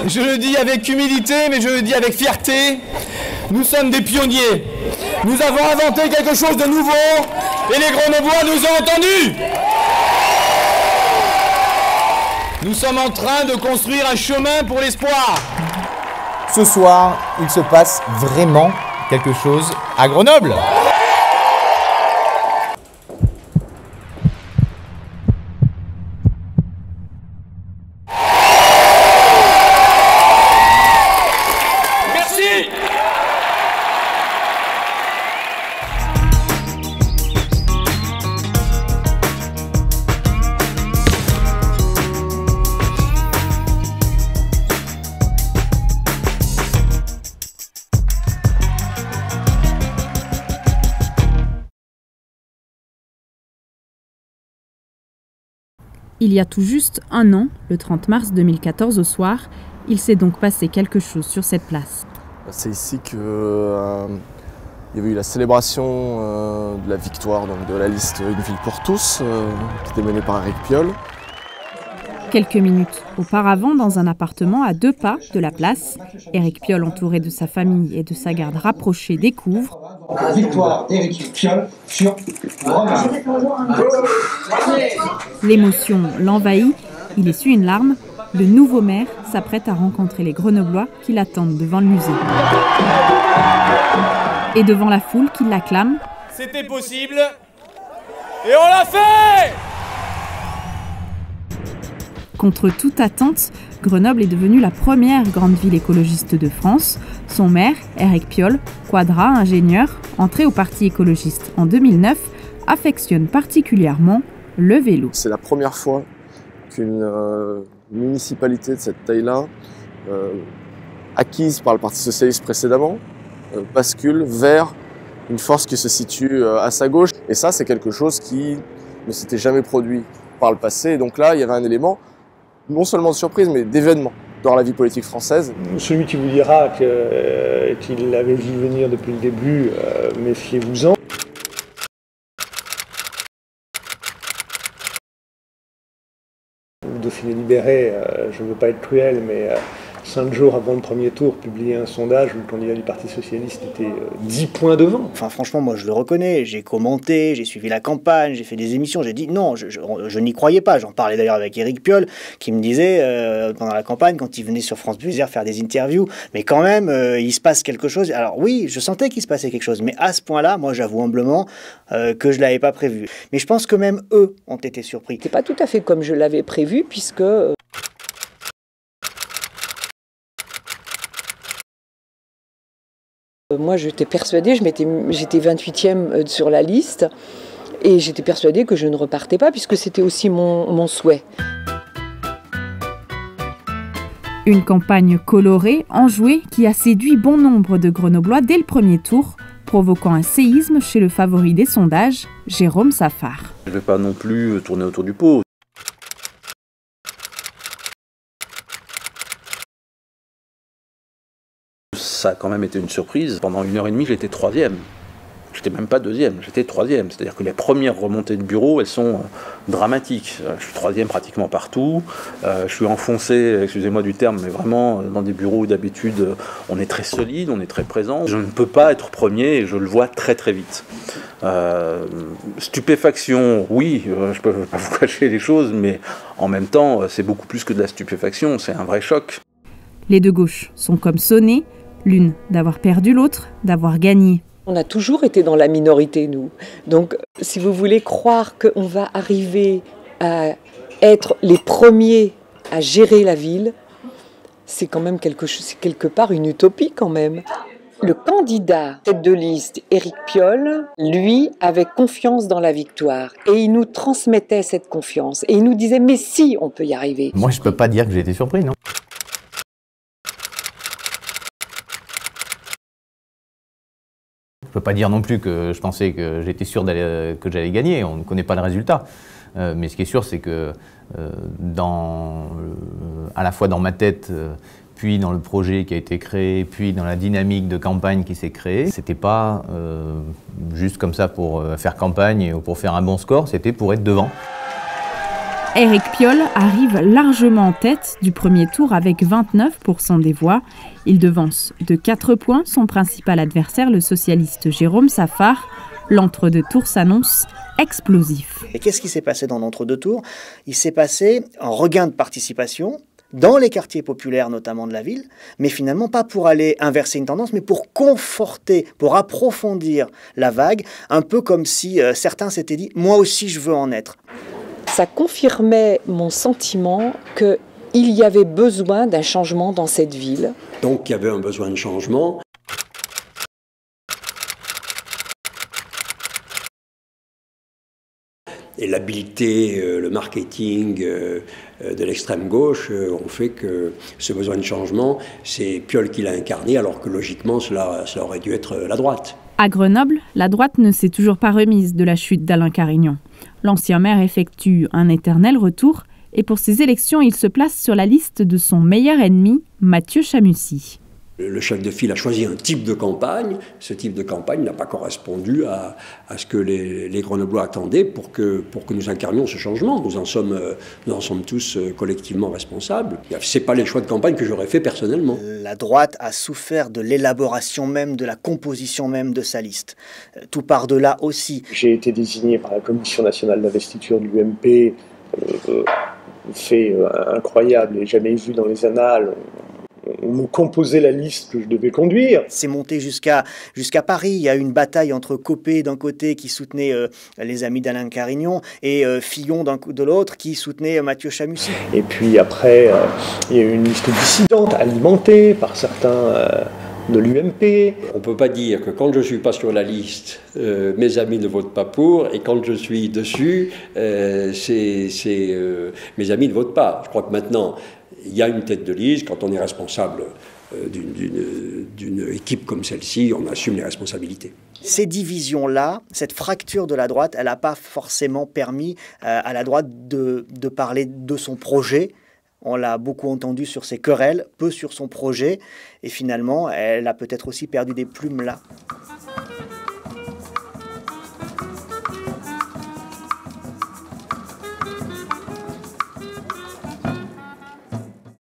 Je le dis avec humilité, mais je le dis avec fierté, nous sommes des pionniers. Nous avons inventé quelque chose de nouveau et les Grenoblois nous ont entendus. Nous sommes en train de construire un chemin pour l'espoir. Ce soir, il se passe vraiment quelque chose à Grenoble. Merci. Il y a tout juste un an, le 30 mars 2014 au soir, il s'est donc passé quelque chose sur cette place. C'est ici qu'il y avait eu la célébration de la victoire donc, de la liste Une ville pour tous, qui était menée par Éric Piolle. Quelques minutes auparavant, dans un appartement à 2 pas de la place, Éric Piolle, entouré de sa famille et de sa garde rapprochée, découvre la victoire d'Éric Piolle sur Grenoble. L'émotion l'envahit, il essuie une larme. Le nouveau maire s'apprête à rencontrer les Grenoblois qui l'attendent devant le musée. Et devant la foule qui l'acclame. C'était possible et on l'a fait! Contre toute attente, Grenoble est devenue la première grande ville écologiste de France. Son maire, Éric Piolle, quadra, ingénieur, entré au Parti écologiste en 2009, affectionne particulièrement le vélo. C'est la première fois qu'une municipalité de cette taille-là, acquise par le Parti socialiste précédemment, bascule vers une force qui se situe à sa gauche. Et ça, c'est quelque chose qui ne s'était jamais produit par le passé. Et donc là, il y avait un élément non seulement de surprise, mais d'événement dans la vie politique française. Celui qui vous dira qu'il l'avait vu venir depuis le début, méfiez-vous-en. Dauphiné libéré, je ne veux pas être cruel, mais 5 jours avant le premier tour, publié un sondage où le candidat du Parti socialiste était 10 points devant. Enfin, franchement, moi, je le reconnais. J'ai commenté, j'ai suivi la campagne, j'ai fait des émissions. J'ai dit non, je n'y croyais pas. J'en parlais d'ailleurs avec Éric Piolle, qui me disait pendant la campagne, quand il venait sur France Bleu faire des interviews, mais quand même, il se passe quelque chose. Alors oui, je sentais qu'il se passait quelque chose, mais à ce point-là, moi, j'avoue humblement que je l'avais pas prévu. Mais je pense que même eux ont été surpris. C'est pas tout à fait comme je l'avais prévu, puisque moi, j'étais persuadée, j'étais 28e sur la liste, et j'étais persuadée que je ne repartais pas, puisque c'était aussi mon souhait. Une campagne colorée, enjouée, qui a séduit bon nombre de Grenoblois dès le premier tour, provoquant un séisme chez le favori des sondages, Jérôme Safar. Je ne vais pas non plus tourner autour du pot. Ça a quand même été une surprise. Pendant 1h30, j'étais 3e. J'étais même pas 2e, j'étais 3e. C'est-à-dire que les premières remontées de bureau, elles sont dramatiques. Je suis 3e pratiquement partout. Je suis enfoncé, excusez-moi du terme, mais vraiment dans des bureaux où d'habitude on est très solide, on est très présent. Je ne peux pas être premier et je le vois très très vite. Stupéfaction, oui, je peux pas vous cacher les choses, mais en même temps, c'est beaucoup plus que de la stupéfaction, c'est un vrai choc. Les deux gauches sont comme sonnées, l'une d'avoir perdu l'autre, d'avoir gagné. On a toujours été dans la minorité, nous. Donc, si vous voulez croire qu'on va arriver à être les premiers à gérer la ville, c'est quand même quelque part une utopie quand même. Le candidat tête de liste, Éric Piolle, lui, avait confiance dans la victoire. Et il nous transmettait cette confiance. Et il nous disait, mais si, on peut y arriver. Moi, je peux pas dire que j'ai été surpris, non. Je peux pas dire non plus que je pensais que j'étais sûr que j'allais gagner. On ne connaît pas le résultat. Mais ce qui est sûr, c'est que à la fois dans ma tête, puis dans le projet qui a été créé, puis dans la dynamique de campagne qui s'est créée, c'était pas juste comme ça pour faire campagne ou pour faire un bon score, c'était pour être devant. Éric Piolle arrive largement en tête du premier tour avec 29% des voix. Il devance de 4 points son principal adversaire, le socialiste Jérôme Safar. L'entre-deux tours s'annonce explosif. Et qu'est-ce qui s'est passé dans l'entre-deux tours? Il s'est passé un regain de participation dans les quartiers populaires notamment de la ville, mais finalement pas pour aller inverser une tendance, mais pour conforter, pour approfondir la vague, un peu comme si certains s'étaient dit « moi aussi je veux en être ». Ça confirmait mon sentiment qu'il y avait besoin d'un changement dans cette ville. Donc il y avait un besoin de changement. Et l'habileté, le marketing de l'extrême gauche ont fait que ce besoin de changement, c'est Piolle qui l'a incarné, alors que logiquement cela aurait dû être la droite. À Grenoble, la droite ne s'est toujours pas remise de la chute d'Alain Carignan. L'ancien maire effectue un éternel retour et pour ces élections, il se place sur la liste de son meilleur ennemi, Mathieu Chamussy. Le chef de file a choisi un type de campagne. Ce type de campagne n'a pas correspondu à ce que les Grenoblois attendaient pour que nous incarnions ce changement. Nous en sommes tous collectivement responsables. Ce n'est pas les choix de campagne que j'aurais fait personnellement. La droite a souffert de l'élaboration même, de la composition même de sa liste. Tout part de là aussi. J'ai été désigné par la Commission nationale d'investiture de l'UMP, fait incroyable et jamais vu dans les annales. On me composait la liste que je devais conduire. C'est monté jusqu'à Paris. Il y a eu une bataille entre Copé d'un côté qui soutenait les amis d'Alain Carignan et Fillon de l'autre qui soutenait Mathieu Chamussy. Et puis après, il y a eu une liste dissidente alimentée par certains de l'UMP. On ne peut pas dire que quand je ne suis pas sur la liste, mes amis ne votent pas pour, et quand je suis dessus, mes amis ne votent pas. Je crois que maintenant, il y a une tête de liste. Quand on est responsable d'une équipe comme celle-ci, on assume les responsabilités. Ces divisions-là, cette fracture de la droite, elle n'a pas forcément permis à la droite de parler de son projet. On l'a beaucoup entendu sur ses querelles, peu sur son projet. Et finalement, elle a peut-être aussi perdu des plumes là.